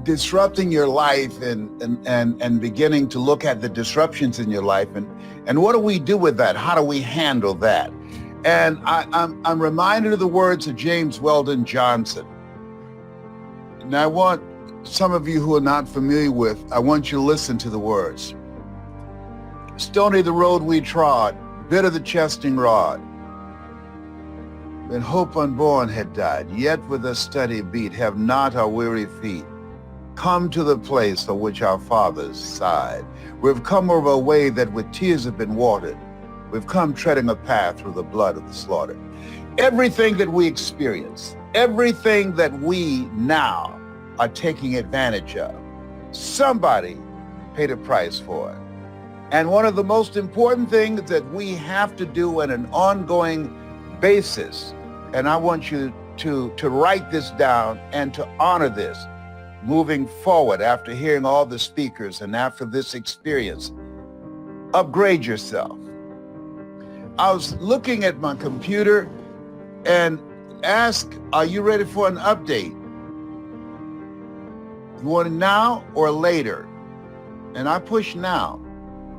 disrupting your life and beginning to look at the disruptions in your life and what do we do with that? How do we handle that? And I'm reminded of the words of James Weldon Johnson. And I want some of you who are not familiar with, I want you to listen to the words. Stony the road we trod, bitter the chastening rod. When hope unborn had died, yet with a steady beat have not our weary feet come to the place for which our fathers sighed. We've come over a way that with tears have been watered. We've come treading a path through the blood of the slaughter. Everything that we experience, everything that we now are taking advantage of, somebody paid a price for it. And one of the most important things that we have to do on an ongoing basis, and I want you to write this down and to honor this moving forward after hearing all the speakers and after this experience, upgrade yourself. I was looking at my computer and asked, are you ready for an update? You want it now or later? And I push now.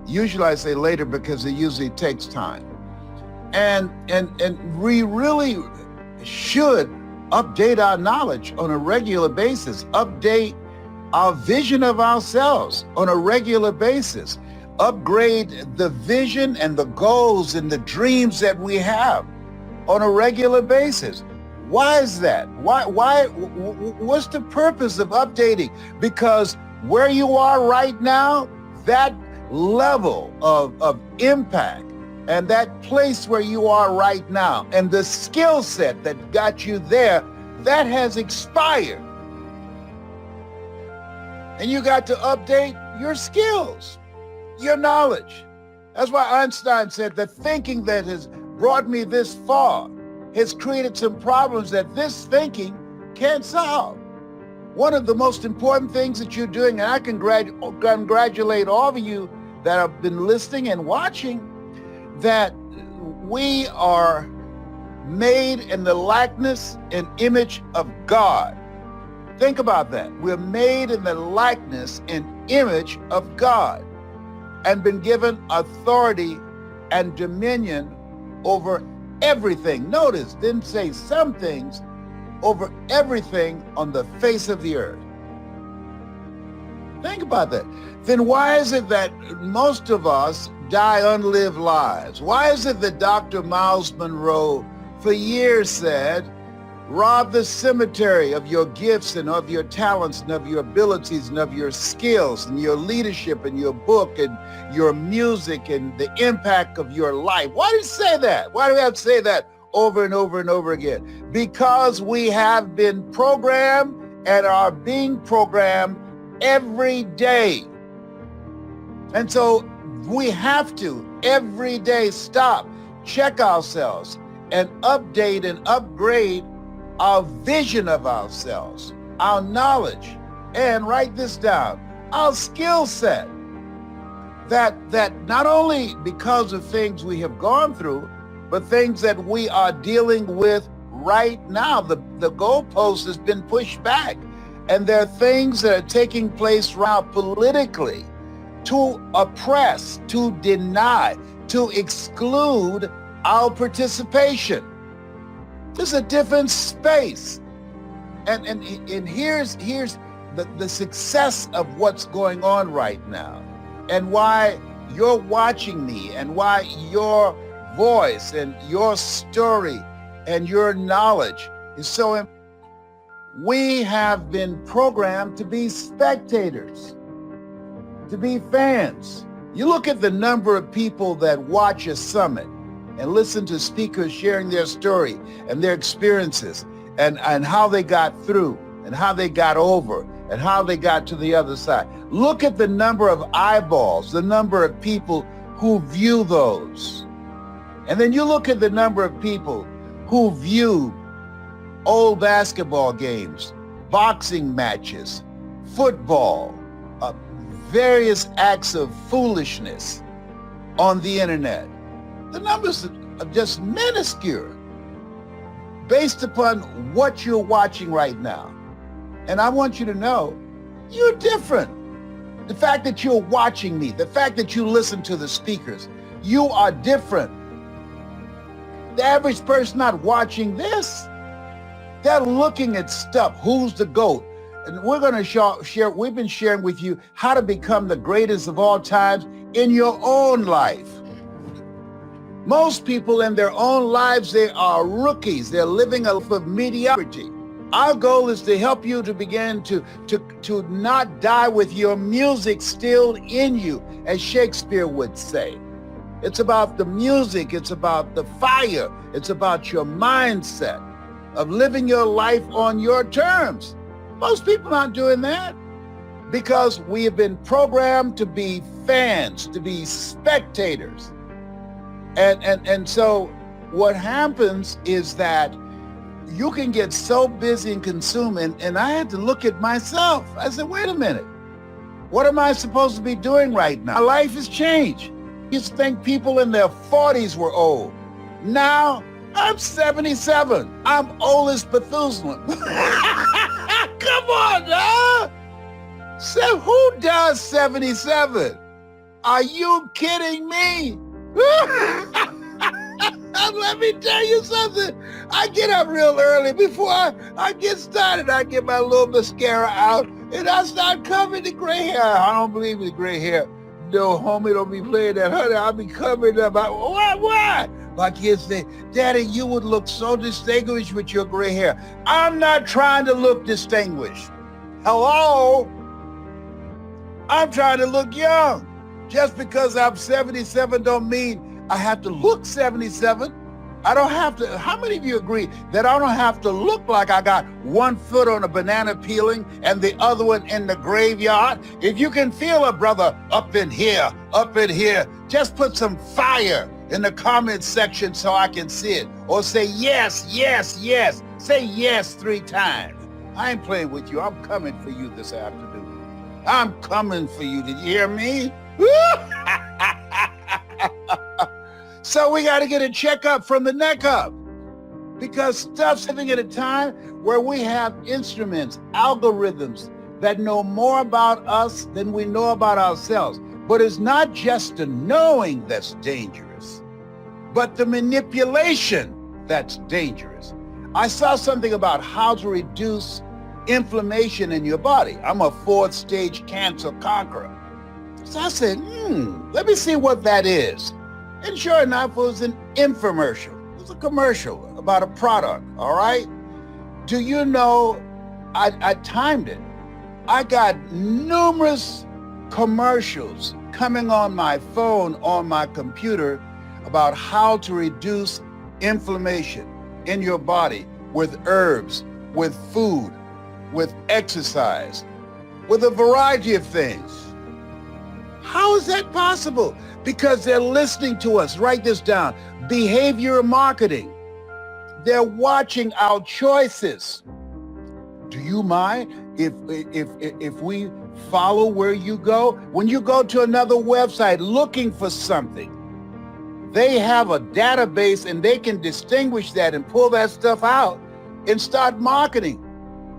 Usually I say later because it usually takes time. And we really should update our knowledge on a regular basis, update our vision of ourselves on a regular basis, upgrade the vision and the goals and the dreams that we have on a regular basis. Why is that? What's the purpose of updating? Because where you are right now, that level of impact and that place where you are right now and the skill set that got you there, that has expired. And you got to update your skills, your knowledge. That's why Einstein said the thinking that has brought me this far has created some problems that this thinking can't solve. One of the most important things that you're doing, and I congratulate all of you that have been listening and watching, that we are made in the likeness and image of God. Think about that. We're made in the likeness and image of God and been given authority and dominion over everything. Notice, didn't say some things, over everything on the face of the earth. Think about that. Then why is it that most of us die unlived lives? Why is it that Dr. Miles Monroe for years said, rob the cemetery of your gifts and of your talents and of your abilities and of your skills and your leadership and your book and your music and the impact of your life? Why do you say that? Why do we have to say that over and over and over again? Because we have been programmed and are being programmed every day. And so we have to every day stop, check ourselves, and update and upgrade our vision of ourselves, our knowledge, and write this down, our skill set. That not only because of things we have gone through, but things that we are dealing with right now. The goalpost has been pushed back, and there are things that are taking place right now politically to oppress, to deny, to exclude our participation. This is a different space. And here's the success of what's going on right now and why you're watching me and why your voice and your story and your knowledge is so important. We have been programmed to be spectators, to be fans. You look at the number of people that watch a summit and listen to speakers sharing their story and their experiences and how they got through and how they got over and how they got to the other side. Look at the number of eyeballs, the number of people who view those. And then you look at the number of people who view old basketball games, boxing matches, football, various acts of foolishness on the internet. The numbers are just minuscule based upon what you're watching right now. And I want you to know You're different. The fact that you're watching me, the fact that you listen to the speakers, you are different. The average person not watching this, they're looking at stuff. Who's the GOAT? And we're going to share, we've been sharing with you how to become the greatest of all times in your own life. Most people in their own lives, they are rookies. They're living a life of mediocrity. Our goal is to help you to begin to not die with your music still in you, as Shakespeare would say. It's about the music. It's about the fire. It's about your mindset of living your life on your terms. Most people aren't doing that because we have been programmed to be fans, to be spectators. And so what happens is that you can get so busy and consuming, and I had to look at myself. I said, wait a minute, what am I supposed to be doing right now? My life has changed. I used to think people in their 40s were old. Now I'm 77. I'm old as Methuselah. Come on, huh? So who does 77? Are you kidding me? Let me tell you something. I get up real early. Before I get started, I get my little mascara out and I start covering the gray hair. I don't believe in the gray hair. No, homie, don't be playing that, honey. I'll be covering up. Why? My kids say, Daddy, you would look so distinguished with your gray hair. I'm not trying to look distinguished. Hello? I'm trying to look young. Just because I'm 77 don't mean I have to look 77. I don't have to. How many of you agree that I don't have to look like I got one foot on a banana peeling and the other one in the graveyard? If you can feel a brother up in here, just put some fire in the comment section so I can see it. Or say yes, yes, yes. Say yes 3 times. I ain't playing with you. I'm coming for you this afternoon. I'm coming for you. Did you hear me? So we got to get a checkup from the neck up, because stuff's living at a time where we have instruments, algorithms that know more about us than we know about ourselves. But it's not just the knowing that's dangerous, but the manipulation that's dangerous. I saw something about how to reduce inflammation in your body. I'm a 4th stage cancer conqueror. So I said, let me see what that is. And sure enough, it was an infomercial. It was a commercial about a product, all right? Do you know, I timed it. I got numerous commercials coming on my phone, on my computer, about how to reduce inflammation in your body with herbs, with food, with exercise, with a variety of things. How is that possible? Because they're listening to us. Write this down. Behavioral marketing. They're watching our choices. Do you mind if we follow where you go? When you go to another website looking for something, they have a database and they can distinguish that and pull that stuff out and start marketing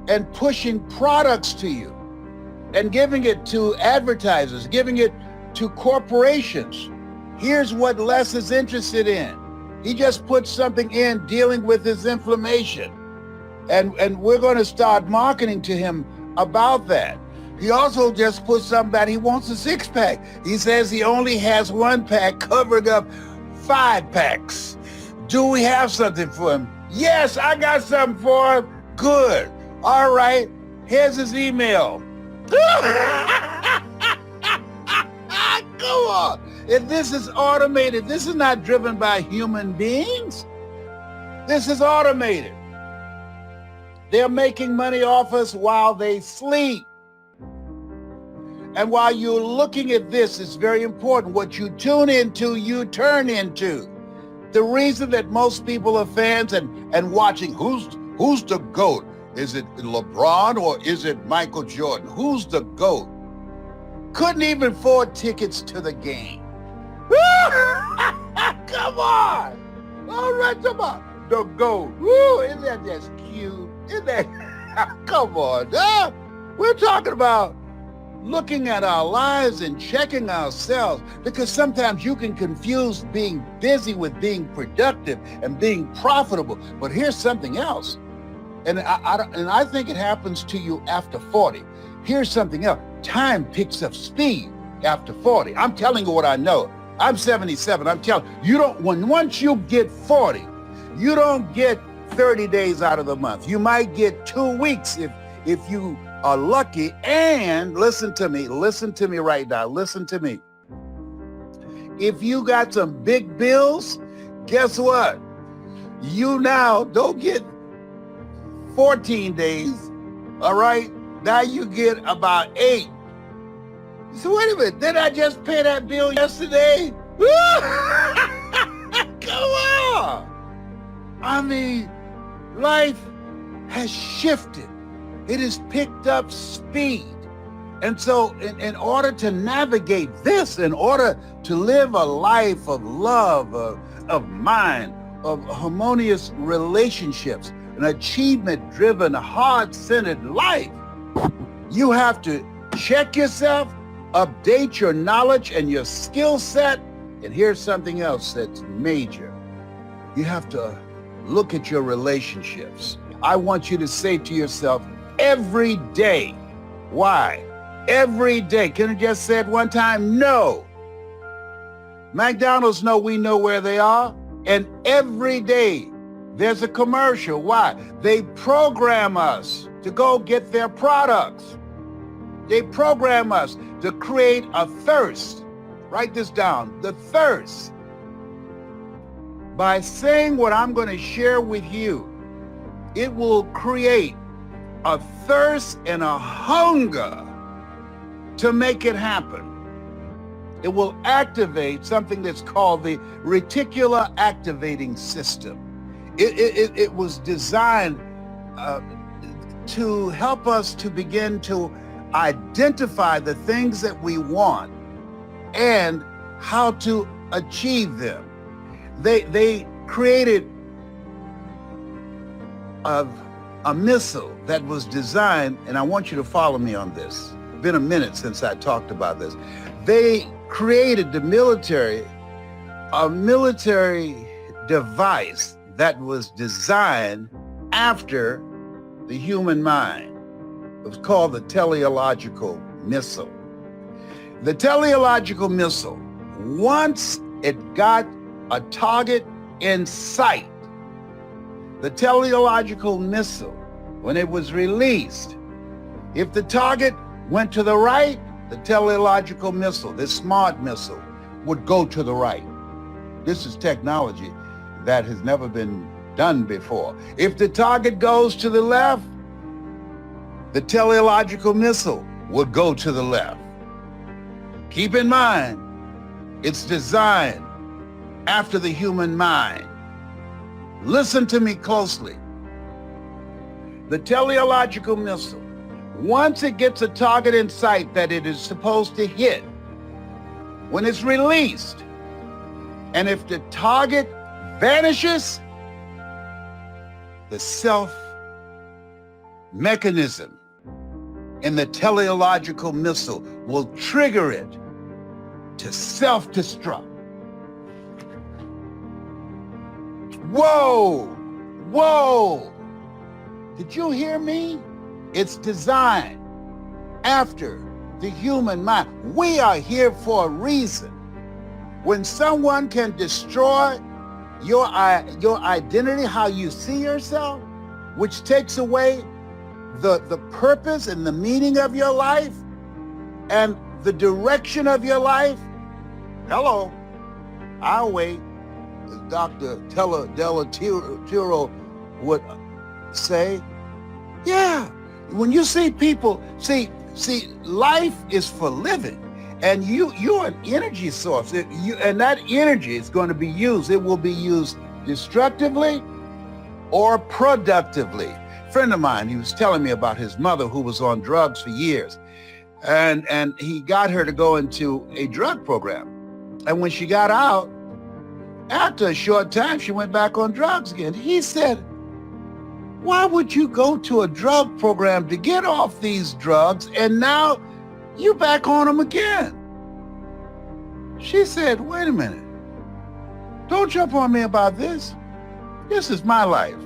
and pushing products to you and giving it to advertisers, giving it to corporations. Here's what Les is interested in. He just put something in dealing with his inflammation. And we're going to start marketing to him about that. He also just put something that he wants a 6-pack. He says he only has 1 pack covering up 5 packs. Do we have something for him? Yes, I got something for him. Good. All right. Here's his email. Come on. If this is automated, this is not driven by human beings. This is automated. They're making money off us while they sleep. And while you're looking at this, it's very important. What you tune into, you turn into. The reason that most people are fans and watching, who's the GOAT? Is it LeBron or is it Michael Jordan? Who's the GOAT? Couldn't even afford tickets to the game. Come on. All right, come on. The GOAT. Woo, isn't that just cute? Isn't that? Come on, huh? We're talking about looking at our lives and checking ourselves, because sometimes you can confuse being busy with being productive and being profitable. But here's something else. And I think it happens to you after 40. Here's something else. Time picks up speed after 40. I'm telling you what I know. I'm 77. I'm telling you, once you get 40, you don't get 30 days out of the month. You might get 2 weeks if you are lucky. And listen to me right now. Listen to me. If you got some big bills, guess what? You now don't get 14 days, all right? Now you get about 8. So wait a minute, did I just pay that bill yesterday? Come on. I mean, life has shifted. It has picked up speed. And so in order to navigate this, in order to live a life of love, of mind, of harmonious relationships, an achievement-driven, heart-centered life, you have to check yourself, update your knowledge and your skill set. And here's something else that's major. You have to look at your relationships. I want you to say to yourself every day, why? Every day. Can you just say it one time? No. McDonald's we know where they are. And every day there's a commercial. Why? They program us to go get their products. They program us to create a thirst. Write this down, the thirst. By saying what I'm going to share with you, it will create a thirst and a hunger to make it happen. It will activate something that's called the reticular activating system. It was designed to help us to begin to identify the things that we want and how to achieve them. They created a missile that was designed, and I want you to follow me on this. It's been a minute since I talked about this. They created a military device that was designed after the human mind. It was called the teleological missile. The teleological missile, once it got a target in sight, the teleological missile, when it was released, if the target went to the right, the teleological missile, this smart missile, would go to the right. This is technology that has never been done before. If the target goes to the left, the teleological missile would go to the left. Keep in mind, it's designed after the human mind. Listen to me closely. The teleological missile, once it gets a target in sight that it is supposed to hit, when it's released, and if the target vanishes, the self mechanism in the teleological missile will trigger it to self-destruct. Whoa, whoa. Did you hear me? It's designed after the human mind. We are here for a reason. When someone can destroy your identity, how you see yourself, which takes away the purpose and the meaning of your life and the direction of your life, hello, I'll wait. As Dr. Della Tiro would say, yeah, when you see people, see, life is for living. And you're an energy source, and that energy is going to be used. It will be used destructively or productively. A friend of mine, he was telling me about his mother who was on drugs for years, and he got her to go into a drug program. And when she got out, after a short time, she went back on drugs again. He said, Why would you go to a drug program to get off these drugs and now you back on them again? She said, wait a minute. Don't jump on me about this. This is my life.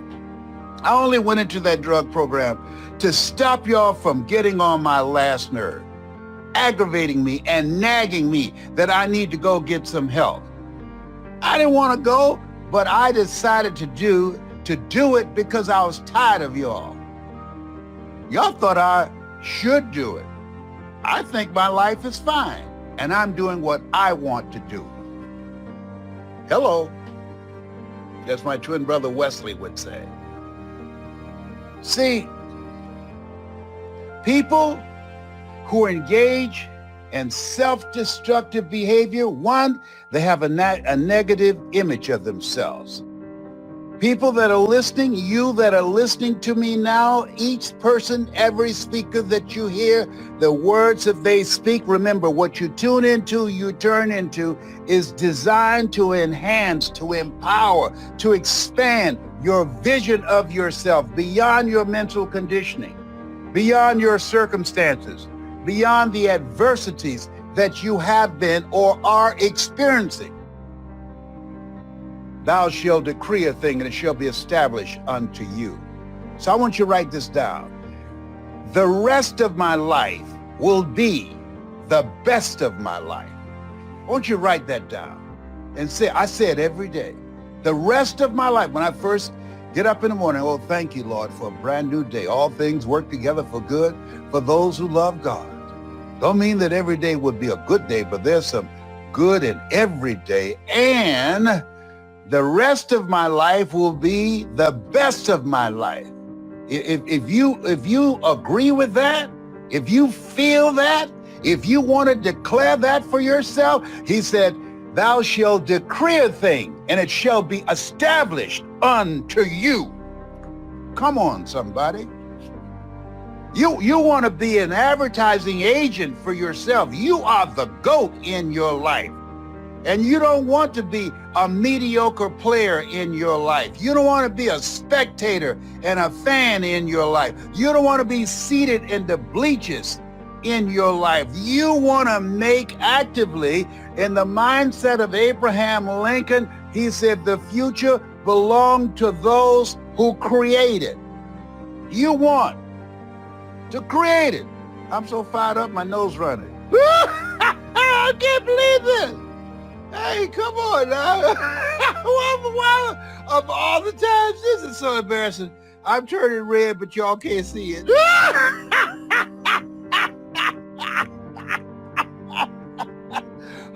I only went into that drug program to stop y'all from getting on my last nerve, aggravating me and nagging me that I need to go get some help. I didn't want to go, but I decided to do it because I was tired of y'all. Y'all thought I should do it. I think my life is fine, and I'm doing what I want to do. Hello. That's my twin brother Wesley would say. See, people who engage in self-destructive behavior, one, they have a negative image of themselves. People that are listening, you that are listening to me now, each person, every speaker that you hear, the words that they speak, remember what you tune into, you turn into, is designed to enhance, to empower, to expand your vision of yourself beyond your mental conditioning, beyond your circumstances, beyond the adversities that you have been or are experiencing. Thou shalt decree a thing and it shall be established unto you. So I want you to write this down. The rest of my life will be the best of my life. I want you to write that down and I say it every day. The rest of my life, when I first get up in the morning, oh, thank you, Lord, for a brand new day. All things work together for good for those who love God. Don't mean that every day would be a good day, but there's some good in every day. And the rest of my life will be the best of my life. If you agree with that, if you feel that, if you want to declare that for yourself, he said, thou shalt decree a thing and it shall be established unto you. Come on, somebody. You want to be an advertising agent for yourself. You are the GOAT in your life. And you don't want to be a mediocre player in your life. You don't want to be a spectator and a fan in your life. You don't want to be seated in the bleachers in your life. You want to make actively, in the mindset of Abraham Lincoln, he said the future belonged to those who create it. You want to create it. I'm so fired up, my nose running. I can't believe this. Hey, come on now. Of all the times, this is so embarrassing. I'm turning red, but y'all can't see it.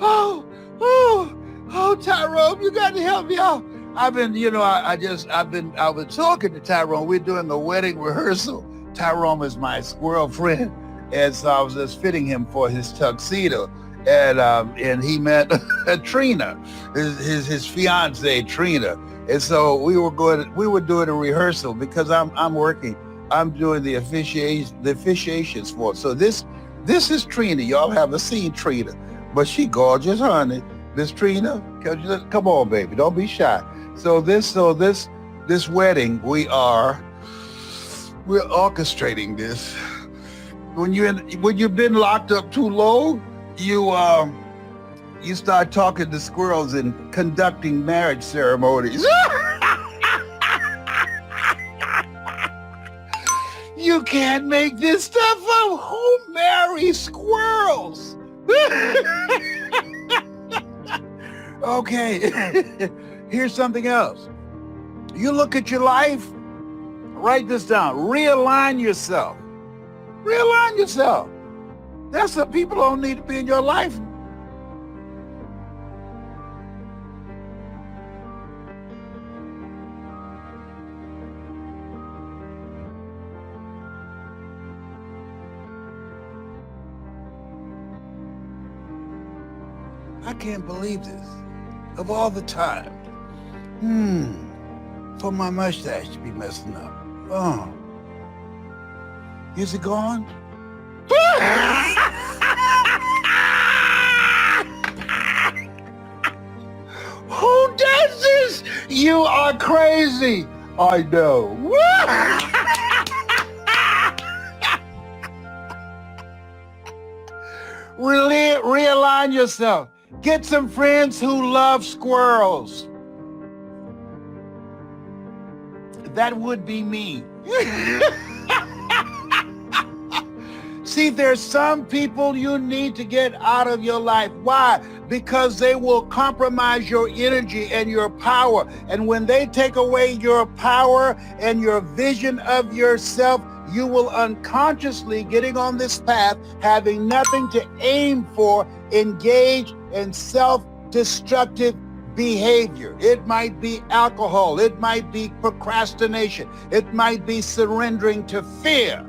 Oh, Tyrone, you got to help me out. I've been talking to Tyrone. We're doing the wedding rehearsal. Tyrone is my squirrel friend. And so I was just fitting him for his tuxedo. And he met Trina, his fiance Trina, and so we were doing a rehearsal because I'm doing the officiations for it. So this is Trina. Y'all haven't seen Trina, but she gorgeous, honey. This Trina, come on, baby, don't be shy. So this wedding, we're orchestrating this. When you've been locked up too long, you start talking to squirrels and conducting marriage ceremonies. You can't make this stuff up. Who marries squirrels? Okay, here's something else. You look at your life, write this down. Realign yourself. Realign yourself. That's what people don't need to be in your life. I can't believe this. Of all the time. For my mustache to be messing up. Oh. Is it gone? Who does this? You are crazy. I know. Realign yourself. Get some friends who love squirrels. That would be me. See, there's some people you need to get out of your life. Why? Because they will compromise your energy and your power. And when they take away your power and your vision of yourself, you will unconsciously, getting on this path, having nothing to aim for, engage in self-destructive behavior. It might be alcohol. It might be procrastination. It might be surrendering to fear.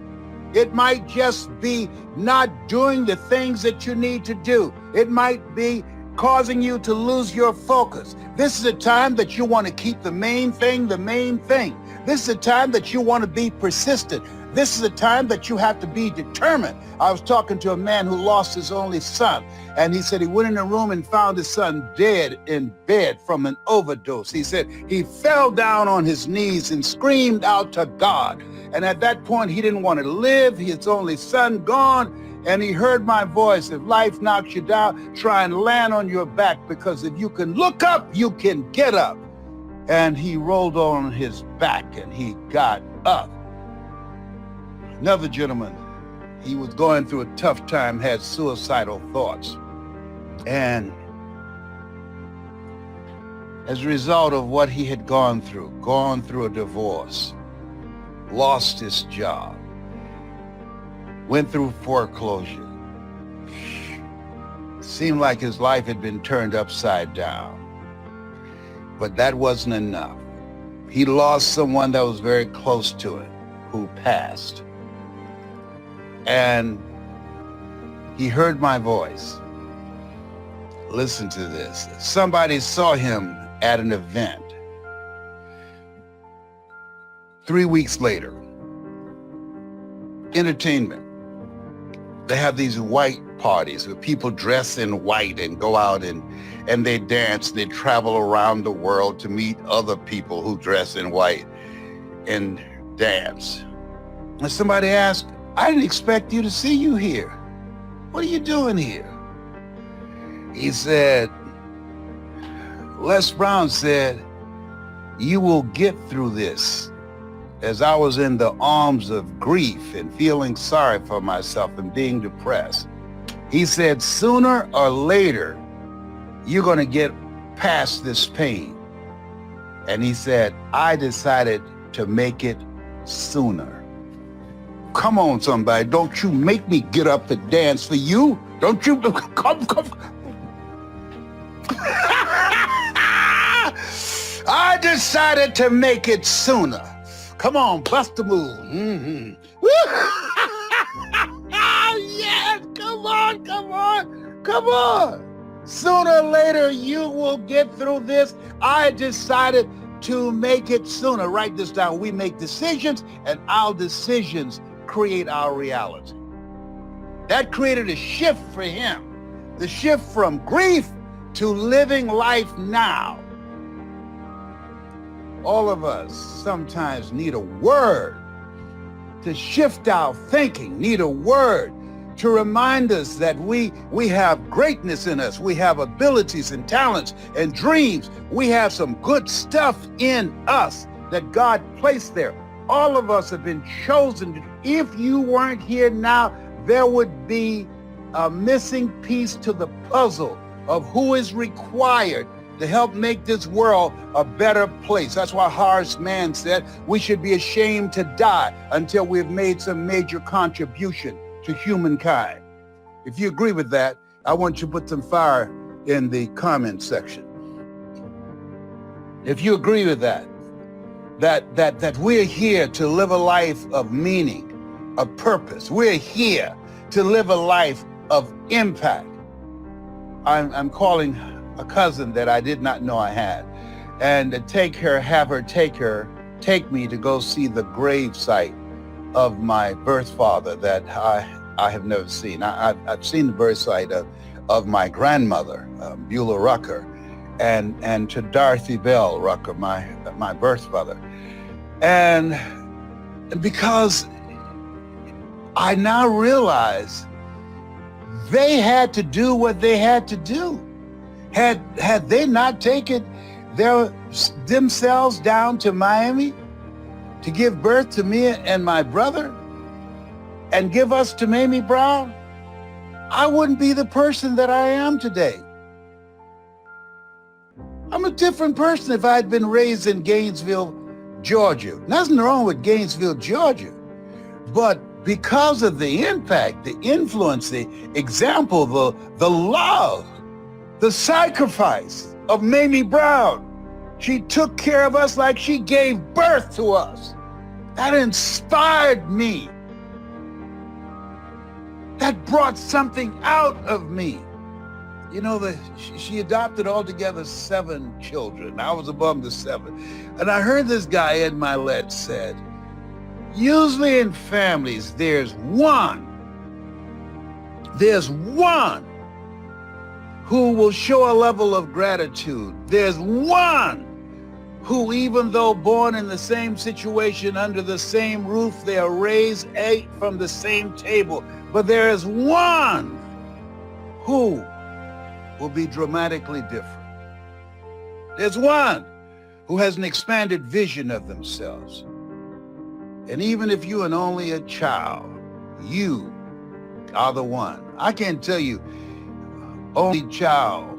It might just be not doing the things that you need to do. It might be causing you to lose your focus. This is a time that you want to keep the main thing the main thing. This is a time that you want to be persistent. This is a time that you have to be determined. I was talking to a man who lost his only son, and he said he went in a room and found his son dead in bed from an overdose. He said he fell down on his knees and screamed out to God. And at that point, he didn't want to live. His only son gone. And he heard my voice. If life knocks you down, try and land on your back, because if you can look up, you can get up. And he rolled on his back and he got up. Another gentleman, he was going through a tough time, had suicidal thoughts. And as a result of what he had gone through a divorce, lost his job, went through foreclosure. Seemed like his life had been turned upside down. But that wasn't enough. He lost someone that was very close to him who passed. And he heard my voice. Listen to this. Somebody saw him at an event. 3 weeks later, entertainment. They have these white parties where people dress in white and go out and they dance. They travel around the world to meet other people who dress in white and dance. And somebody asked, I didn't expect you to see you here. What are you doing here? He said, Les Brown said, you will get through this. As I was in the arms of grief and feeling sorry for myself and being depressed, he said, sooner or later, you're going to get past this pain. And he said, I decided to make it sooner. Come on, somebody. Don't you make me get up and dance for you. Don't you come. I decided to make it sooner. Come on, bust the move. Mm-hmm. Yes, come on. Sooner or later, you will get through this. I decided to make it sooner. Write this down. We make decisions, and our decisions create our reality. That created a shift for him. The shift from grief to living life now. All of us sometimes need a word to shift our thinking, need a word to remind us that we have greatness in us. We have abilities and talents and dreams. We have some good stuff in us that God placed there. All of us have been chosen. If you weren't here now, there would be a missing piece to the puzzle of who is required to help make this world a better place. That's why Horace Mann said we should be ashamed to die until we've made some major contribution to humankind. If you agree with that, I want you to put some fire in the comment section. If you agree with that we're here to live a life of meaning, of purpose. We're here to live a life of impact. I'm calling a cousin that I did not know I had, and to have her take me to go see the grave site of my birth father that I have never seen. I've seen the birth site of my grandmother, Beulah Rucker, and to Dorothy Bell Rucker, my birth mother. And because I now realize they had to do what they had to do. Had they not taken themselves down to Miami to give birth to me and my brother and give us to Mamie Brown, I wouldn't be the person that I am today. I'm a different person if I'd been raised in Gainesville, Georgia. Nothing wrong with Gainesville, Georgia. But because of the impact, the influence, the example, the love, the sacrifice of Mamie Brown, she took care of us like she gave birth to us. That inspired me. That brought something out of me. You know, she adopted altogether 7 children. I was among the 7. And I heard this guy, Ed Milet, said, usually in families, there's one who will show a level of gratitude. There's one who, even though born in the same situation, under the same roof, they are raised, ate from the same table. But there is one who will be dramatically different. There's one who has an expanded vision of themselves. And even if you are only a child, you are the one. I can't tell you, only child,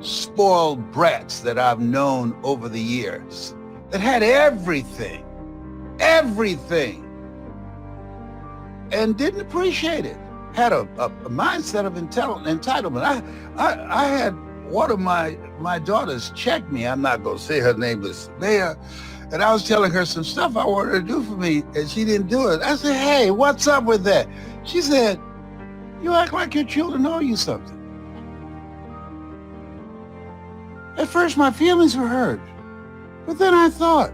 spoiled brats that I've known over the years that had everything, and didn't appreciate it. Had a mindset of entitlement. I had one of my daughters check me. I'm not gonna say her name was Leah, and I was telling her some stuff I wanted her to do for me, and she didn't do it. I said, hey, what's up with that? She said, you act like your children owe you something. At first, my feelings were hurt, but then I thought,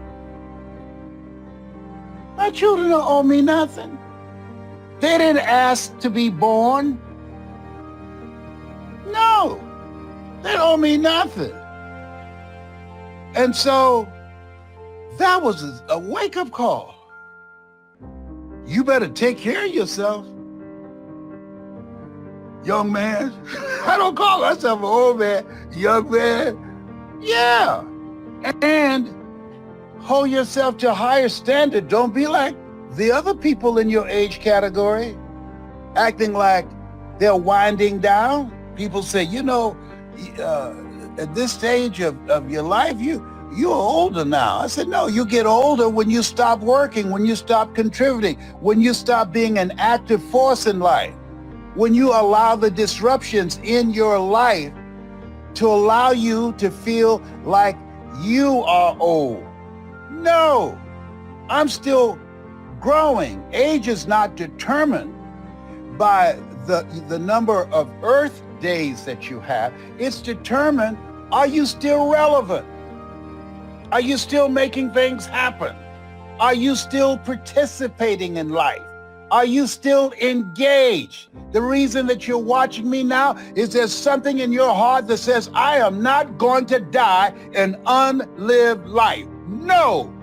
my children don't owe me nothing. They didn't ask to be born. No, they don't owe me nothing. And so that was a wake-up call. You better take care of yourself, young man. I don't call myself an old man, young man. Yeah. And hold yourself to a higher standard. Don't be like the other people in your age category, acting like they're winding down. People say, you know, at this stage of your life, you're older now. I said, no, you get older when you stop working, when you stop contributing, when you stop being an active force in life, when you allow the disruptions in your life to allow you to feel like you are old. No, I'm still growing. Age is not determined by the number of Earth days that you have. It's determined, are you still relevant? Are you still making things happen? Are you still participating in life? Are you still engaged? The reason that you're watching me now is there's something in your heart that says, I am not going to die an unlived life. No.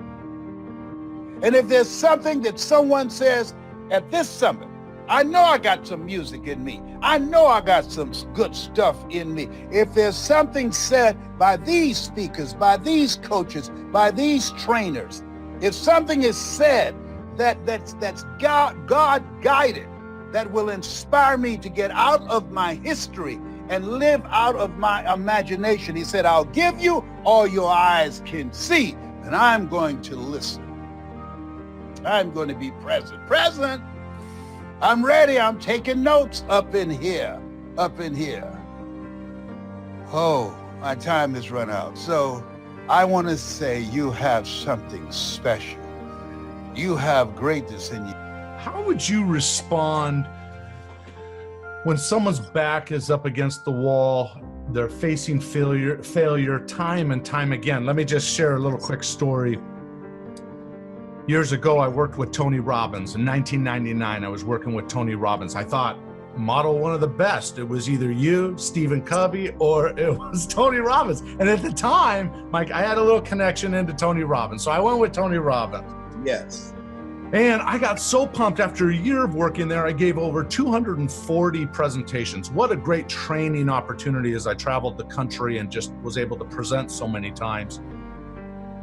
And if there's something that someone says at this summit, I know I got some music in me. I know I got some good stuff in me. If there's something said by these speakers, by these coaches, by these trainers, if something is said that's God guided, that will inspire me to get out of my history and live out of my imagination. He said, I'll give you all your eyes can see, and I'm going to listen. I'm going to be present. Present. I'm ready. I'm taking notes up in here. Oh, my time has run out. So I want to say you have something special. You have greatness in you. How would you respond when someone's back is up against the wall, they're facing failure time and time again? Let me just share a little quick story. Years ago, I worked with Tony Robbins. In 1999, I was working with Tony Robbins. I thought, model one of the best. It was either you, Stephen Covey, or it was Tony Robbins. And at the time, Mike, I had a little connection into Tony Robbins. So I went with Tony Robbins. Yes. And I got so pumped after a year of working there, I gave over 240 presentations. What a great training opportunity as I traveled the country and just was able to present so many times.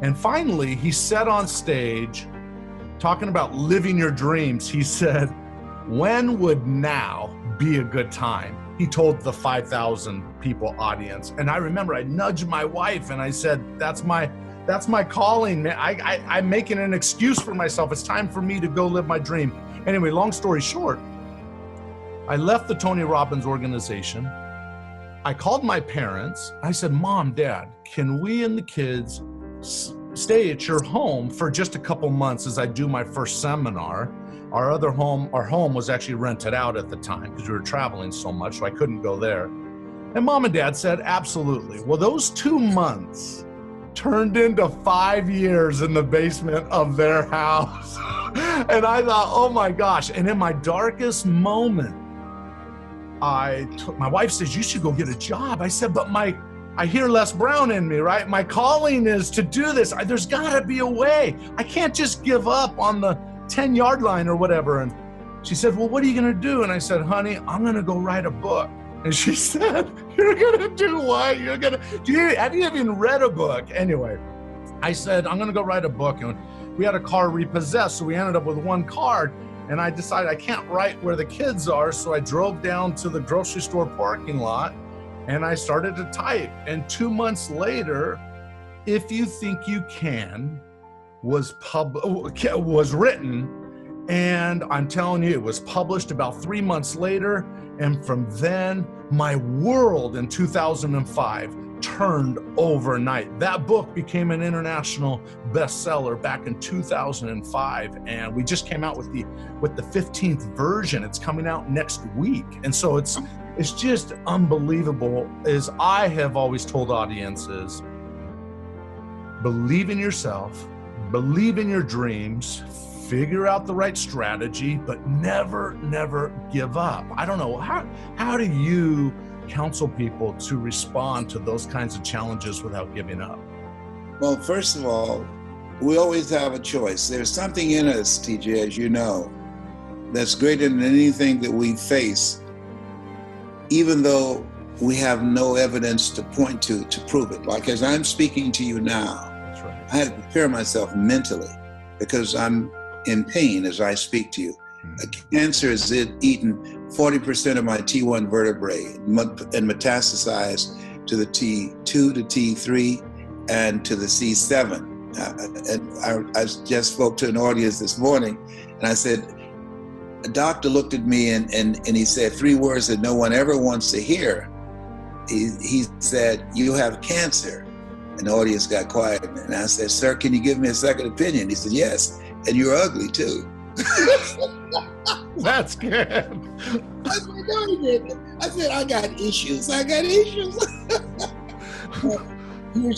And finally, he said on stage, talking about living your dreams, he said, "When would now be a good time?" He told the 5,000 people audience. And I remember I nudged my wife and I said, that's my calling, man. I'm making an excuse for myself. It's time for me to go live my dream. Anyway, long story short, I left the Tony Robbins organization. I called my parents. I said, "Mom, Dad, can we and the kids stay at your home for just a couple months as I do my first seminar?" Our home was actually rented out at the time because we were traveling so much, so I couldn't go there. And Mom and Dad said, absolutely. Well, those 2 months turned into 5 years in the basement of their house. And I thought, oh my gosh. And in my darkest moment, my wife says, "You should go get a job." I said, "But I hear Les Brown in me, right? My calling is to do this. There's gotta be a way. I can't just give up on the 10-yard line or whatever." And she said, "Well, what are you gonna do?" And I said, "Honey, I'm gonna go write a book." And she said, "You're gonna do what? Have you even read a book?" Anyway, I said, "I'm gonna go write a book." And we had a car repossessed, so we ended up with one car. And I decided I can't write where the kids are, so I drove down to the grocery store parking lot and I started to type. And 2 months later, If You Think You Can was written, and I'm telling you, it was published about 3 months later. And from then, my world in 2005 turned overnight. That book became an international bestseller back in 2005, and we just came out with the 15th version. It's coming out next week, and so it's just unbelievable. As I have always told audiences, believe in yourself, believe in your dreams, figure out the right strategy, but never give up. I don't know, how do you counsel people to respond to those kinds of challenges without giving up? Well, first of all, we always have a choice. There's something in us, TJ, as you know, that's greater than anything that we face, even though we have no evidence to point to prove it. Like as I'm speaking to you now, That's right. I have to prepare myself mentally because I'm in pain as I speak to you. Cancer has eaten 40% of my T1 vertebrae and metastasized to the T2, to T3, and to the C7. And I just spoke to an audience this morning, and I said, a doctor looked at me and he said 3 words that no one ever wants to hear. He said, "You have cancer." And the audience got quiet. And I said, "Sir, can you give me a second opinion?" He said, "Yes, and you're ugly too." That's good. I said, "No, he didn't." I said, I got issues.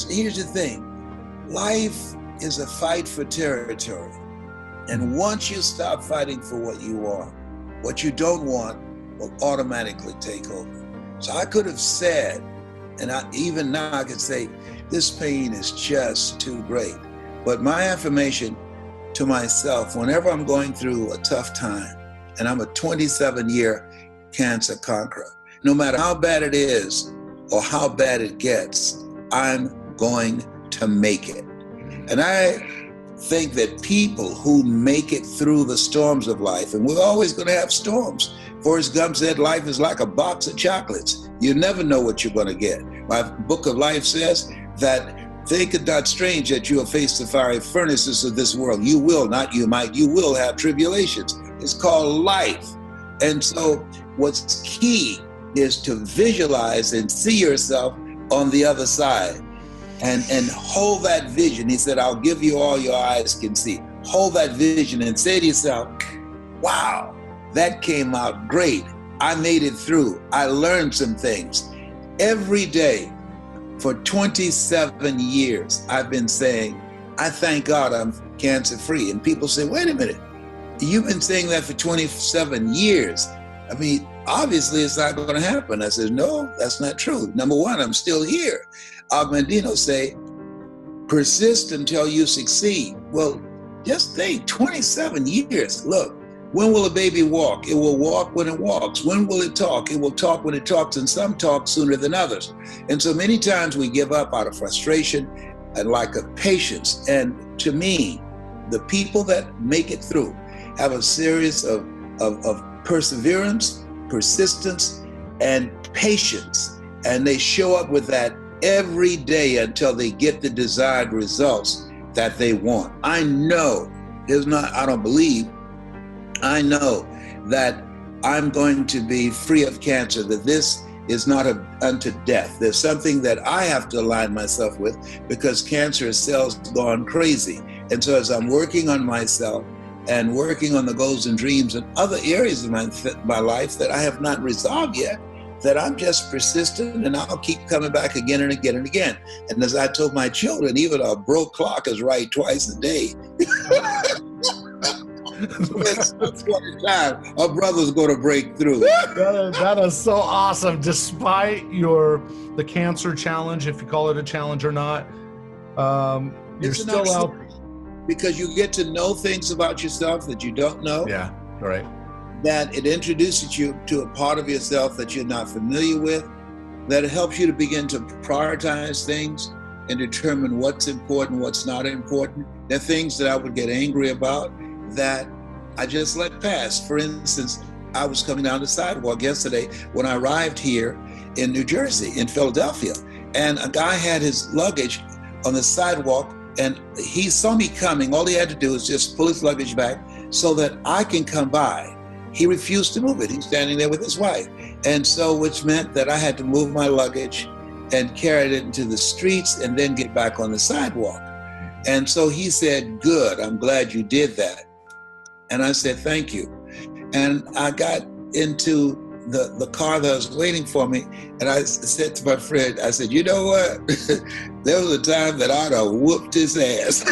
Here's the thing. Life is a fight for territory. And once you stop fighting for what you want, what you don't want will automatically take over. So I could have said, and even now I could say, this pain is just too great. But my affirmation to myself, whenever I'm going through a tough time, and I'm a 27-year cancer conqueror, no matter how bad it is or how bad it gets, I'm going to make it. And I think that people who make it through the storms of life, and we're always going to have storms. Forrest Gump said life is like a box of chocolates. You never know what you're going to get. My book of life says that think it not strange that you will face the fiery furnaces of this world. You will, not you might, you will have tribulations. It's called life. And so what's key is to visualize and see yourself on the other side and hold that vision. He said, I'll give you all your eyes can see. Hold that vision and say to yourself, wow, that came out great. I made it through. I learned some things. Every day for 27 years, I've been saying, I thank God I'm cancer free. And people say, wait a minute, you've been saying that for 27 years. I mean, obviously it's not going to happen. I said, no, that's not true. Number one, I'm still here. Augmandino say, persist until you succeed. Well, Just think, 27 years. Look, when will a baby walk? It will walk when it walks. When will it talk? It will talk when it talks, and some talk sooner than others. And so many times we give up out of frustration and lack of patience. And to me, the people that make it through have a series of perseverance, persistence, and patience. And they show up with that every day until they get the desired results that they want. I know, I don't believe, I know that I'm going to be free of cancer, that this is not unto death. There's something that I have to align myself with, because cancer cells gone crazy. And so as I'm working on myself and working on the goals and dreams and other areas of my life that I have not resolved yet, that I'm just persistent, and I'll keep coming back again and again and again. And as I told my children, even a broke clock is right twice a day. At some point in time, a brother's going to break through. That is so awesome. Despite the cancer challenge, if you call it a challenge or not, you're still out. Because you get to know things about yourself that you don't know. Yeah, right. That it introduces you to a part of yourself that you're not familiar with, that it helps you to begin to prioritize things and determine what's important, what's not important. There are things that I would get angry about that I just let pass. For instance, I was coming down the sidewalk yesterday when I arrived here in New Jersey, in Philadelphia, and a guy had his luggage on the sidewalk, and he saw me coming. All he had to do was just pull his luggage back so that I can come by. He refused to move it. He's standing there with his wife. And so, which meant that I had to move my luggage and carry it into the streets and then get back on the sidewalk. And so he said, "Good, I'm glad you did that." And I said, "Thank you." And I got into the car that was waiting for me, and I said to my friend, I said, "You know what? There was a time that I'd have whooped his ass."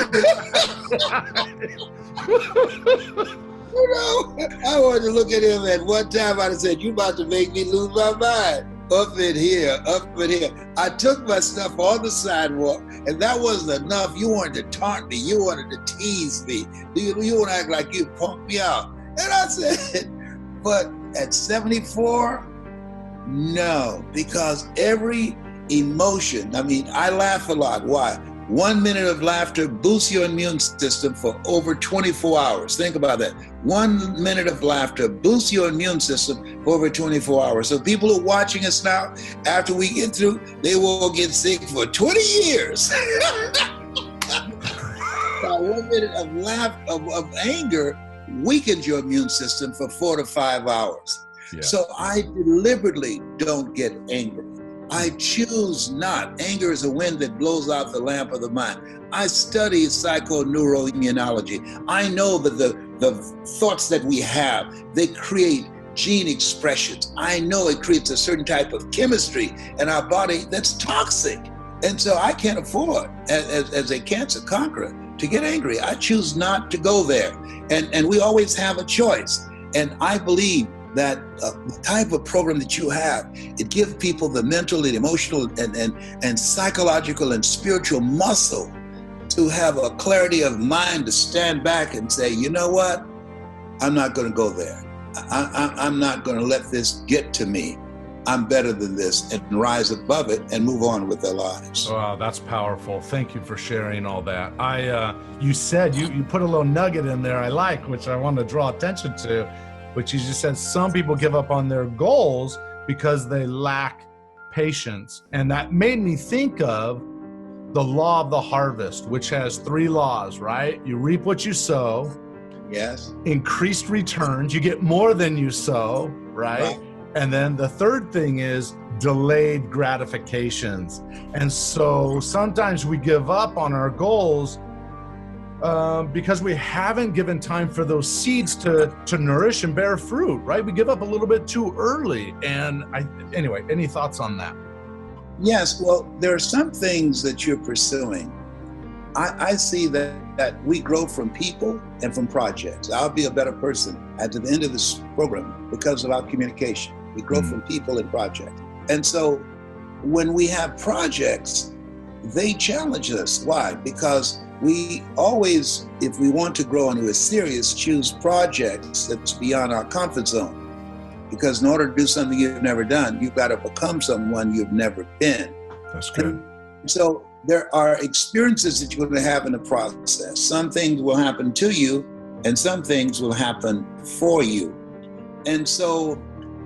You know, I wanted to look at him, and one time I'd have said, "You about to make me lose my mind. Up in here, up in here." I took my stuff on the sidewalk, and that wasn't enough. You wanted to taunt me. You wanted to tease me. You want to act like you punked me out. And I said, but at 74, no, because every emotion, I laugh a lot. Why? 1 minute of laughter boosts your immune system for over 24 hours. Think about that. 1 minute of laughter boosts your immune system for over 24 hours. So people who are watching us now, after we get through, they will get sick for 20 years. Now, 1 minute of anger weakens your immune system for 4 to 5 hours. Yeah. So I deliberately don't get angry. I choose not. Anger is a wind that blows out the lamp of the mind. I study psychoneuroimmunology. I know that the thoughts that we have, they create gene expressions. I know it creates a certain type of chemistry in our body that's toxic. And so I can't afford, as a cancer conqueror, to get angry. I choose not to go there. And we always have a choice. And I believe that the type of program that you have, it gives people the mental and emotional and psychological and spiritual muscle to have a clarity of mind to stand back and say, you know what? I'm not going to go there. I'm not going to let this get to me. I'm better than this, and rise above it and move on with their lives. Wow, that's powerful. Thank you for sharing all that. You said, you put a little nugget in there I like, which I want to draw attention to, which you just said some people give up on their goals because they lack patience. And that made me think of the law of the harvest, which has 3 laws, right? You reap what you sow. Yes. Increased returns. You get more than you sow, right? And then the third thing is delayed gratifications. And so sometimes we give up on our goals because we haven't given time for those seeds to nourish and bear fruit, right? We give up a little bit too early. And anyway, any thoughts on that? Yes, well, there are some things that you're pursuing. I see that we grow from people and from projects. I'll be a better person at the end of this program because of our communication. We grow from people and projects. And so when we have projects, they challenge us. Why? Because we always, if we want to grow and we're serious, choose projects that's beyond our comfort zone. Because in order to do something you've never done, you've got to become someone you've never been. That's good. And so there are experiences that you're going to have in the process. Some things will happen to you, and some things will happen for you. And so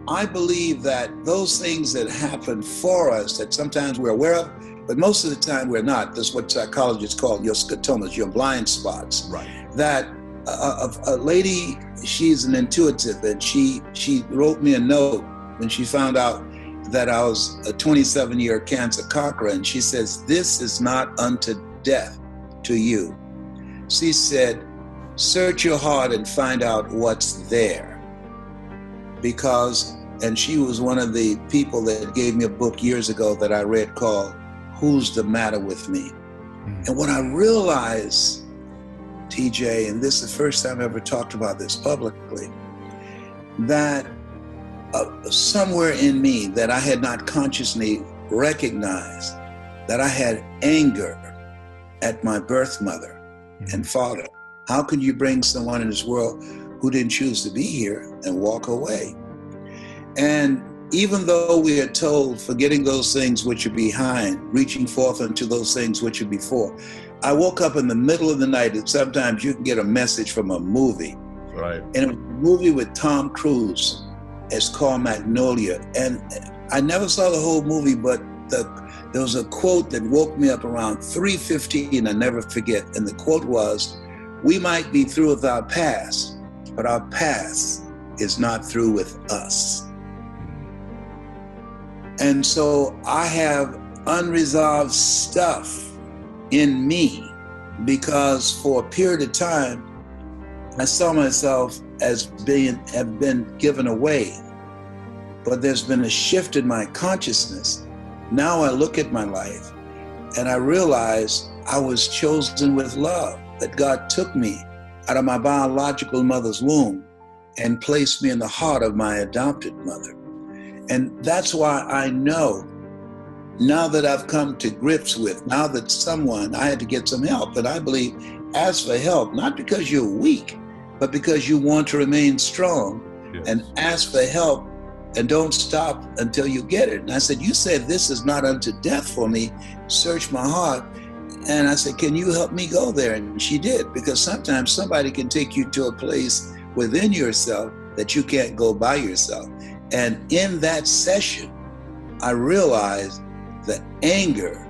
I believe that those things that happen for us that sometimes we're aware of, but most of the time we're not. That's what psychologists call your scotomas, your blind spots. Right. That a lady, she's an intuitive, and she wrote me a note when she found out that I was a 27-year cancer conqueror, and she says, "This is not unto death to you." She said, "Search your heart and find out what's there." And she was one of the people that gave me a book years ago that I read called Who's the Matter with Me? And what I realized, TJ, and this is the first time I ever talked about this publicly, that somewhere in me that I had not consciously recognized, that I had anger at my birth mother and father. How can you bring someone in this world who didn't choose to be here and walk away? And even though we are told, forgetting those things which are behind, reaching forth unto those things which are before, I woke up in the middle of the night, and sometimes you can get a message from a movie. Right. And a movie with Tom Cruise, it's called Magnolia. And I never saw the whole movie, but there was a quote that woke me up around 3:15, I never forget. And the quote was, "We might be through with our past, but our past is not through with us." And so I have unresolved stuff in me because for a period of time, I saw myself as have been given away. But there's been a shift in my consciousness. Now I look at my life and I realize I was chosen with love, that God took me out of my biological mother's womb and placed me in the heart of my adopted mother. And that's why I know, now that I've come to grips with, now that I had to get some help. And I believe, ask for help, not because you're weak, but because you want to remain strong. Yes. And ask for help and don't stop until you get it. And I said, "You said this is not unto death for me. Search my heart." And I said, "Can you help me go there?" And she did, because sometimes somebody can take you to a place within yourself that you can't go by yourself. And in that session, I realized the anger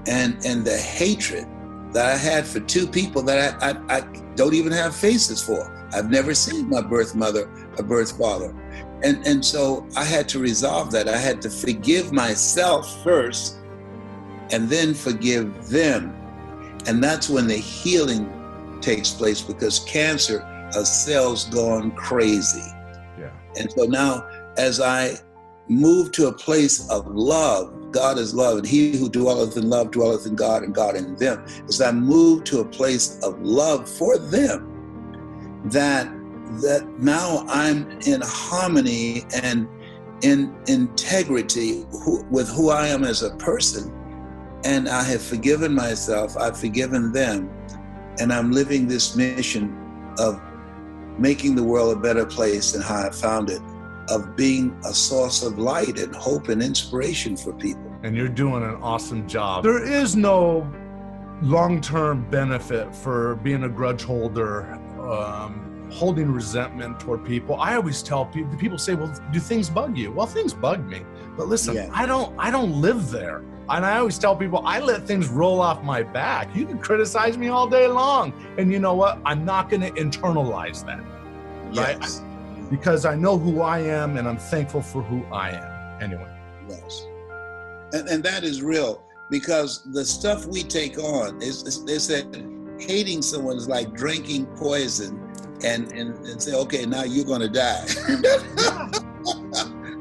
and the hatred that I had for two people that I don't even have faces for. I've never seen my birth mother or birth father. And so I had to resolve that. I had to forgive myself first and then forgive them. And that's when the healing takes place, because cancer, a cell's gone crazy. Yeah. And so now, as I move to a place of love, God is love, and he who dwelleth in love dwelleth in God, and God in them. As I move to a place of love for them, that now I'm in harmony and in integrity with who I am as a person, and I have forgiven myself, I've forgiven them, and I'm living this mission of making the world a better place than how I found it, of being a source of light and hope and inspiration for people. And you're doing an awesome job. There is no long-term benefit for being a grudge holder, holding resentment toward people. I always tell people say, "Well, do things bug you?" Well, things bug me, but listen, yeah. I don't live there. And I always tell people, I let things roll off my back. You can criticize me all day long, and you know what? I'm not going to internalize that, right? Yes. Because I know who I am, and I'm thankful for who I am. Anyway. Yes. And that is real, because the stuff we take on is they said hating someone is like drinking poison and say, okay, now you're going to die.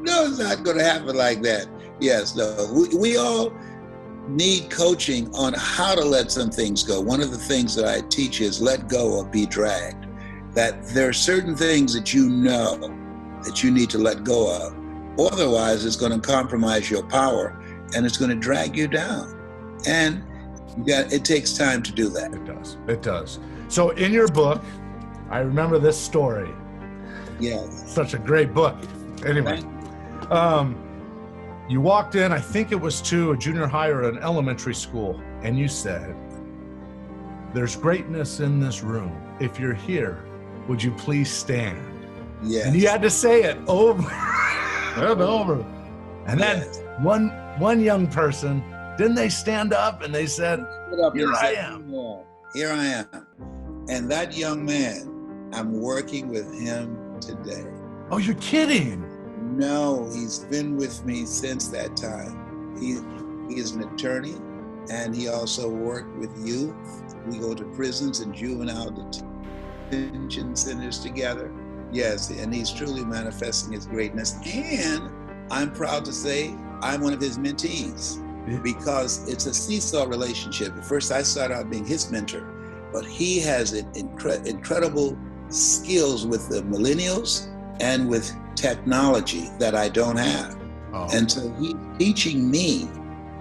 No, it's not going to happen like that. Yes, no. We all need coaching on how to let some things go. One of the things that I teach is let go or be dragged. That there are certain things that you know that you need to let go of. Otherwise, it's going to compromise your power and it's going to drag you down. And It takes time to do that. It does. It does. So in your book, I remember this story. Yes. Such a great book. Anyway, you walked in, I think it was to a junior high or an elementary school, and you said, "There's greatness in this room. If you're here, would you please stand?" Yes. And you had to say it over and over. And then Yes. one young person, didn't they stand up and they said, "Here I am." Here I am. And that young man, I'm working with him today. Oh, you're kidding. No, he's been with me since that time. He is an attorney, and he also worked with youth. We go to prisons and juvenile detention centers together. Yes, and he's truly manifesting his greatness. And I'm proud to say I'm one of his mentees, because it's a seesaw relationship. At first, I started out being his mentor, but he has incredible skills with the millennials and with technology that I don't have. Oh. And so he's teaching me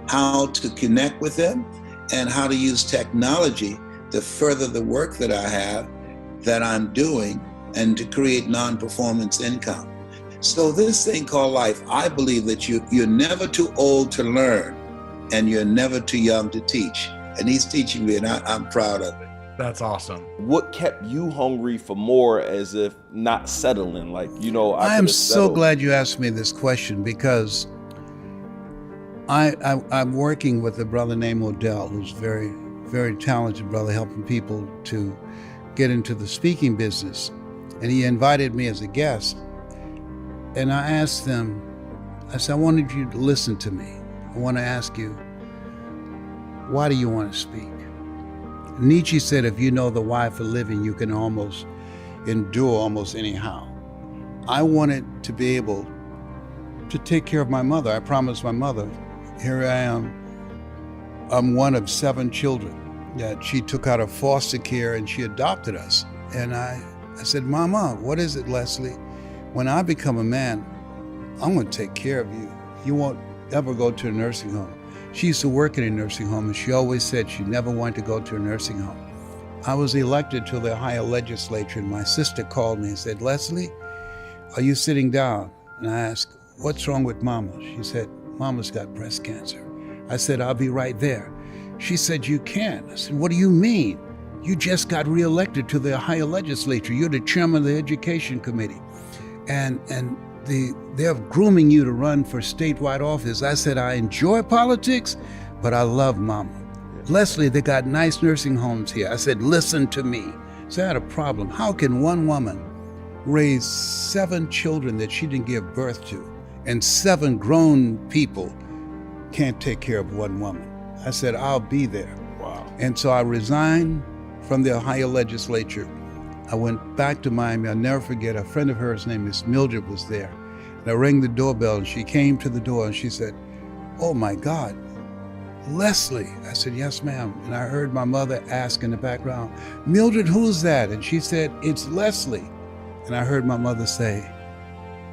how to connect with them and how to use technology to further the work that I have, that I'm doing, and to create non-performance income. So this thing called life, I believe that you're never too old to learn, and you're never too young to teach. And he's teaching me, and I'm proud of it. That's awesome. What kept you hungry for more, as if not settling? Like, I am so glad you asked me this question, because I'm working with a brother named Odell, who's very, very talented brother, helping people to get into the speaking business. And he invited me as a guest. And I asked them, I said, I wanted you to listen to me. I want to ask you, why do you want to speak? Nietzsche said, if you know the why for living, you can almost endure almost anyhow. I wanted to be able to take care of my mother. I promised my mother, here I am. I'm one of 7 children that she took out of foster care, and she adopted us. And I said, Mama, what is it, Leslie? When I become a man, I'm going to take care of you. You won't ever go to a nursing home. She used to work in a nursing home, and she always said she never wanted to go to a nursing home. I was elected to the Ohio legislature, and my sister called me and said, Leslie, are you sitting down? And I asked, what's wrong with Mama? She said, Mama's got breast cancer. I said, I'll be right there. She said, you can't. I said, what do you mean? You just got reelected to the Ohio legislature. You're the chairman of the education committee. And they're grooming you to run for statewide office. I said, I enjoy politics, but I love Mama. Leslie, they got nice nursing homes here. I said, listen to me. So I had a problem. How can one woman raise 7 children that she didn't give birth to, and 7 grown people can't take care of one woman? I said, I'll be there. Wow. And so I resigned from the Ohio legislature. I went back to Miami. I'll never forget, a friend of hers named Miss Mildred was there. And I rang the doorbell, and she came to the door, and she said, oh my God, Leslie. I said, yes, ma'am. And I heard my mother ask in the background, Mildred, who's that? And she said, it's Leslie. And I heard my mother say,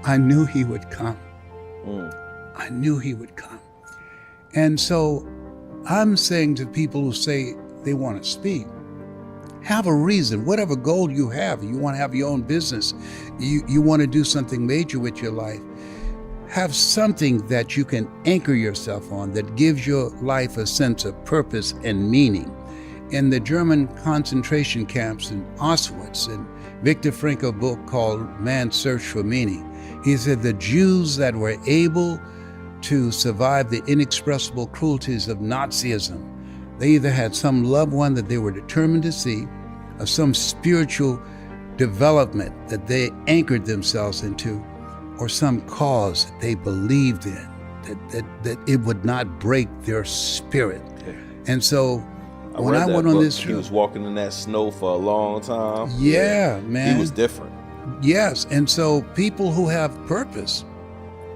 I knew he would come. I knew he would come. And so I'm saying to people who say they want to speak, have a reason. Whatever goal you have, you want to have your own business, you want to do something major with your life, have something that you can anchor yourself on that gives your life a sense of purpose and meaning. In the German concentration camps in Auschwitz, and Viktor Frankl book called Man's Search for Meaning, he said the Jews that were able to survive the inexpressible cruelties of Nazism, they either had some loved one that they were determined to see, or some spiritual development that they anchored themselves into, or some cause that they believed in, that it would not break their spirit. Yeah. And so when I went on this trip, he was walking in that snow for a long time. Yeah, man. He was different. Yes, and so people who have purpose,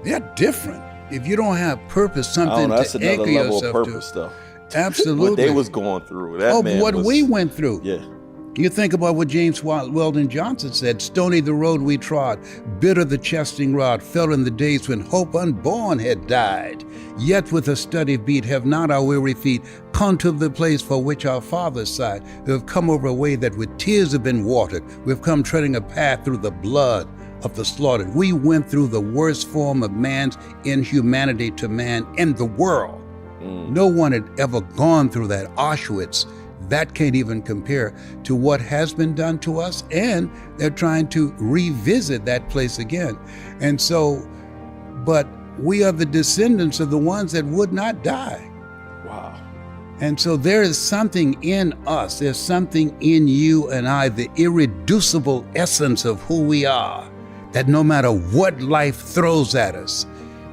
they're different. If you don't have purpose, something that's to another anchor level yourself of purpose to. stuff. Absolutely. What they was going through. That man what was, we went through. Yeah. You think about what James Weldon Johnson said, stony the road we trod, bitter the chesting rod, fell in the days when hope unborn had died. Yet with a steady beat have not our weary feet come to the place for which our fathers sighed, who have come over a way that with tears have been watered. We've come treading a path through the blood of the slaughtered. We went through the worst form of man's inhumanity to man in the world. No one had ever gone through that. Auschwitz, that can't even compare to what has been done to us, and they're trying to revisit that place again. And so, but we are the descendants of the ones that would not die. Wow. And so there is something in us, there's something in you and I, the irreducible essence of who we are, that no matter what life throws at us,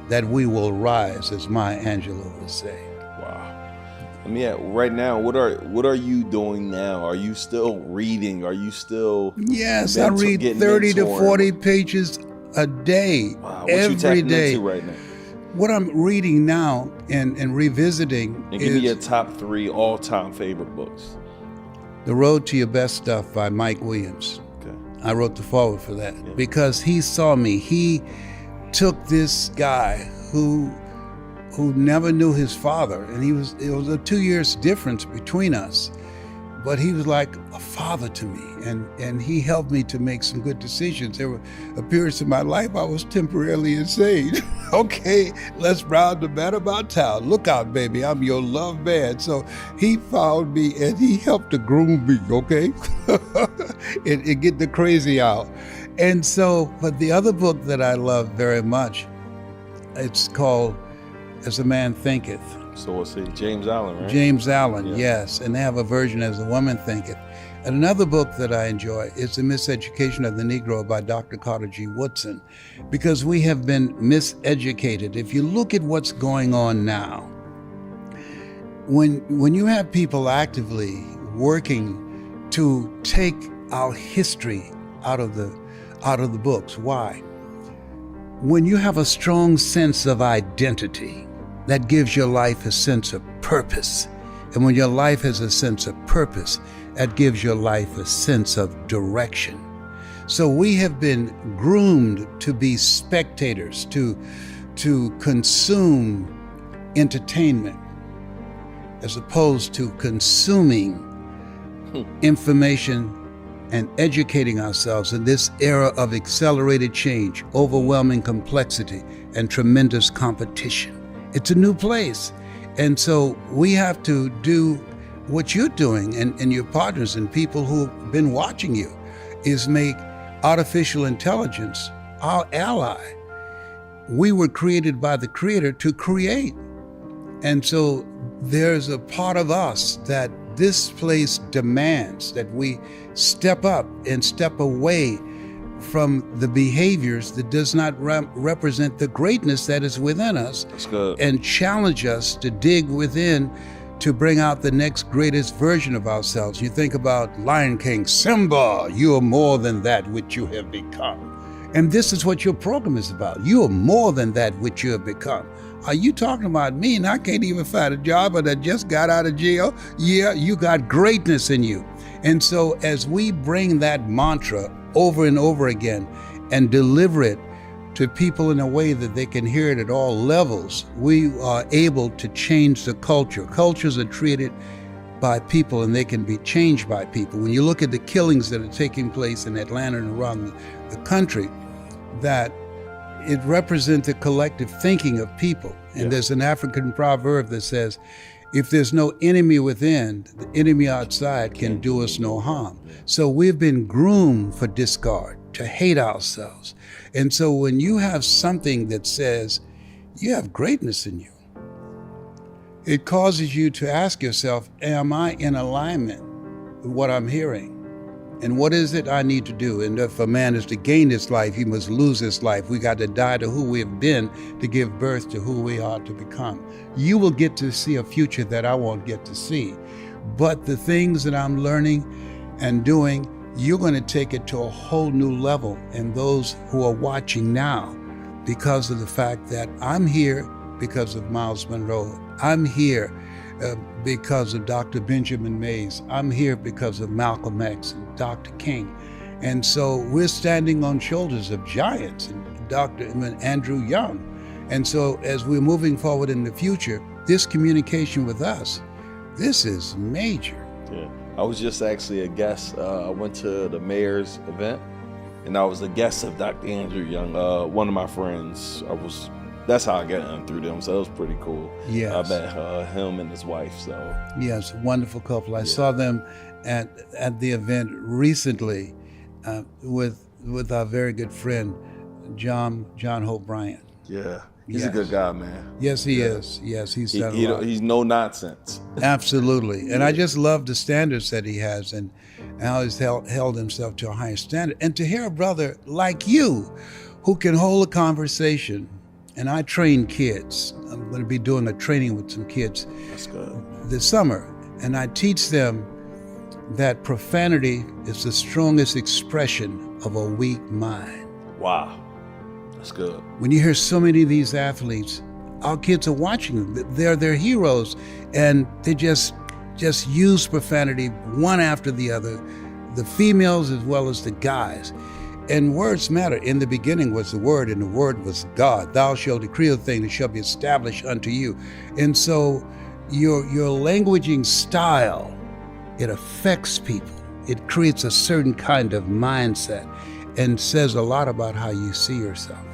that we will rise, as Maya Angelou would say. Wow. I mean, right now, what are you doing now? Are you still reading? Are you still? Yes, I read 30 to 40 pages a day, wow. What every you tapping day. into right now? What I'm reading now and revisiting And give me your top 3 all-time favorite books. The Road to Your Best Stuff by Mike Williams. Okay. I wrote the foreword for that because he saw me. He took this guy who never knew his father, and it was a 2 years difference between us, but he was like a father to me, and he helped me to make some good decisions. There were periods in my life I was temporarily insane. Okay, let's round the bat about town. Look out, baby, I'm your love man. So he found me and he helped to groom me, okay? and get the crazy out. And so, but the other book that I love very much, it's called As a Man Thinketh. So we'll see. James Allen, right? James Allen, yes. And they have a version As a Woman Thinketh. And another book that I enjoy is The Miseducation of the Negro by Dr. Carter G. Woodson, because we have been miseducated. If you look at what's going on now, when you have people actively working to take our history out of the books, why? When you have a strong sense of identity, that gives your life a sense of purpose. And when your life has a sense of purpose, that gives your life a sense of direction. So we have been groomed to be spectators, to consume entertainment, as opposed to consuming information and educating ourselves in this era of accelerated change, overwhelming complexity, and tremendous competition. It's a new place. And so we have to do what you're doing, and your partners and people who've been watching you, is make artificial intelligence our ally. We were created by the Creator to create. And so there's a part of us that this place demands that we step up and step away from the behaviors that does not represent the greatness that is within us. That's good. And challenge us to dig within to bring out the next greatest version of ourselves. You think about Lion King, Simba, you are more than that which you have become. And this is what your program is about. You are more than that which you have become. Are you talking about me and I can't even find a job, but I just got out of jail? Yeah, you got greatness in you. And so as we bring that mantra over and over again and deliver it to people in a way that they can hear it at all levels, we are able to change the culture. Cultures are treated by people and they can be changed by people. When you look at the killings that are taking place in Atlanta and around the country, that it represents the collective thinking of people. And there's an African proverb that says, if there's no enemy within, the enemy outside can do us no harm. So we've been groomed for discard, to hate ourselves. And so when you have something that says, you have greatness in you, it causes you to ask yourself, am I in alignment with what I'm hearing? And what is it I need to do? And if a man is to gain his life, he must lose his life. We got to die to who we have been to give birth to who we are to become. You will get to see a future that I won't get to see. But the things that I'm learning and doing, you're going to take it to a whole new level. And those who are watching now, because of the fact that I'm here because of Miles Monroe, I'm here because of Dr. Benjamin Mays. I'm here because of Malcolm X and Dr. King. And so we're standing on shoulders of giants, and Andrew Young. And so as we're moving forward in the future, this communication with us, this is major. Yeah. I was just actually a guest. I went to the mayor's event, and I was a guest of Dr. Andrew Young, one of my friends. That's how I got in through them, so it was pretty cool. Yes. I met him and his wife, so. Yes, wonderful couple. I saw them at the event recently with our very good friend, John Hope Bryant. Yeah, he's a good guy, man. Yes, he is. Yes, he's done a lot. He's no nonsense. Absolutely. And I just love the standards that he has and how he's held himself to a higher standard. And to hear a brother like you who can hold a conversation. And I train kids. I'm going to be doing a training with some kids That's good. this summer. And I teach them that profanity is the strongest expression of a weak mind. Wow. That's good. When you hear so many of these athletes, our kids are watching them. They're heroes, and they just use profanity one after the other, the females as well as the guys. And words matter. In the beginning was the Word, and the Word was God. Thou shalt decree a thing that shall be established unto you. And so your languaging style, it affects people. It creates a certain kind of mindset and says a lot about how you see yourself.